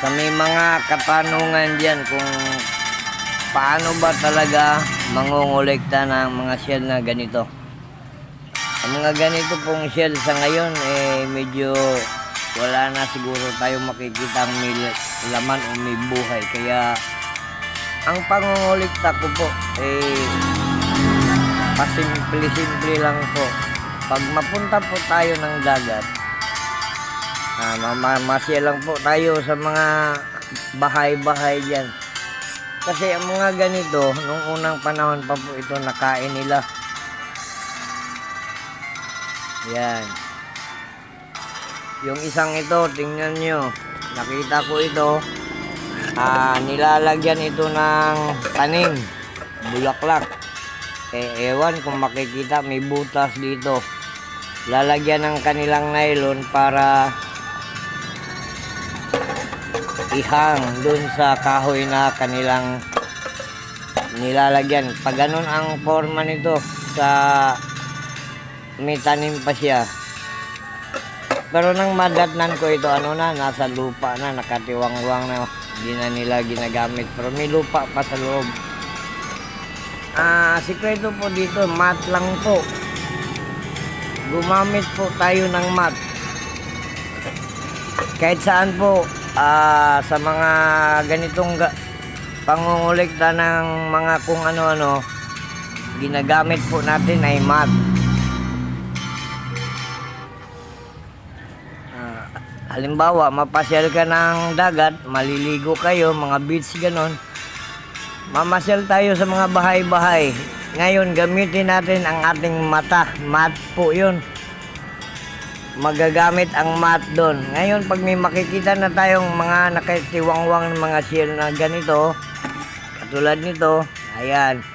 Sa may mga katanungan dyan kung paano ba talaga mangongolekta ng mga shell na ganito. Ang mga ganito pong shell sa ngayon medyo wala na siguro tayo makikita ang may laman o may buhay. Kaya ang pangongolekta ko po pasimple-simple lang po. Pag mapunta po tayo ng dagat, mamasya lang po tayo sa mga bahay-bahay dyan. Kasi ang mga ganito, nung unang panahon pa po ito nakain nila. Yan. Yung isang ito, tingnan nyo. Nakita ko ito. Nilalagyan ito ng tanim. Bulaklak. Ewan kung makikita, may butas dito. Lalagyan ng kanilang nylon para ihang dun sa kahoy na kanilang nilalagyan. Pag ganun ang forma nito, sa may tanim pa siya. Pero nang madatnan ko ito, nasa lupa na, nakatiwang-wang na, hindi na nila ginagamit. Pero may lupa pa sa loob. Sikreto po dito, mat lang po. Gumamit po tayo ng mat. Kahit saan po, sa mga ganitong pangongolekta ng mga kung ano-ano, ginagamit po natin ay mat. Halimbawa, mapasyal ka ng dagat, maliligo kayo, mga beach ganon, mamasyal tayo sa mga bahay-bahay. Ngayon, gamitin natin ang ating mata. Mat po yun. Magagamit ang mat doon. Ngayon, pag may makikita na tayong mga nakatiwangwang ng mga shell na ganito, katulad nito, ayan,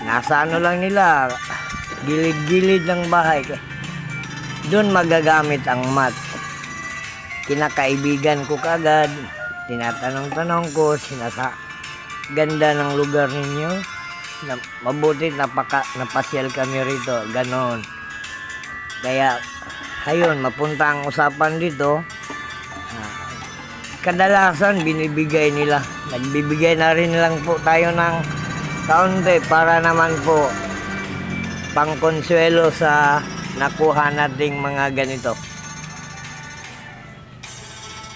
nasa ano lang nila, gilid-gilid ng bahay, doon magagamit ang mat. Kinakaibigan ko kagad, tinatanong-tanong ko, ganda ng lugar ninyo, mabuti napasyal kami rito, ganon. Kaya, ayun, mapunta ang usapan dito. Kadalasan, binibigay nila. Nagbibigay na rin lang po tayo ng kaunti para naman po pangkonsuelo sa nakuha nating mga ganito.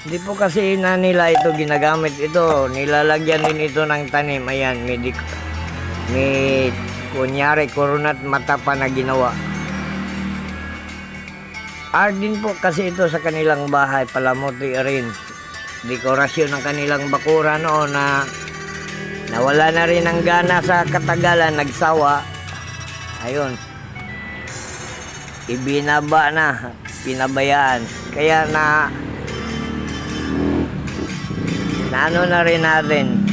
Hindi po kasi na nila ito ginagamit. Ito, nilalagyan din ito ng tanim. Ayan, may kunyari, koronat mata pa na ginawa. Art din po kasi ito sa kanilang bahay, palamuti rin. Dekorasyon ng kanilang bakura noon na nawala na rin ang gana sa katagalan, nagsawa. Ayun. Ibinaba na, pinabayaan. Kaya ano na rin natin.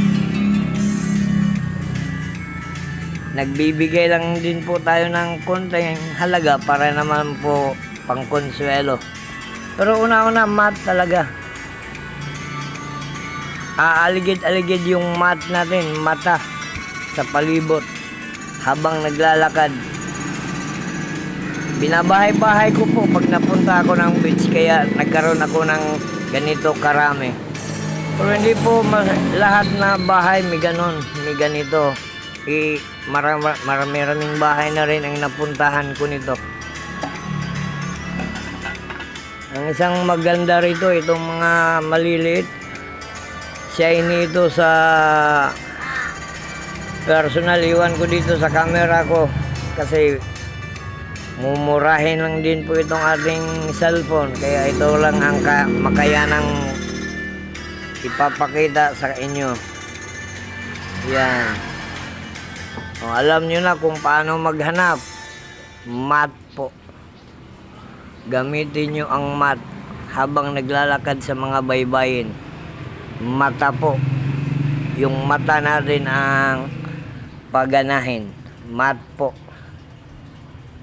Nagbibigay lang din po tayo ng konting halaga para naman po pangkonsuelo. Pero una-una, mat talaga. Aligid-aligid yung mat natin, mata sa palibot habang naglalakad. Binabahay-bahay ko po pag napunta ako ng beach, kaya nagkaroon ako ng ganito karami. Pero hindi po lahat na bahay may ganon, may ganito. Maraming bahay na rin ang napuntahan ko nito. Ang isang maganda rito, itong mga maliliit, shiny ito sa personal. Iwan ko dito sa camera ko kasi mumurahin lang din po itong ating cellphone. Kaya ito lang ang makayanang ipapakita sa inyo. Yan. Alam nyo na kung paano maghanap. Mat po. Gamitin nyo ang mat habang naglalakad sa mga baybayin. Mata po. Yung mata natin ang paganahin. Mat po.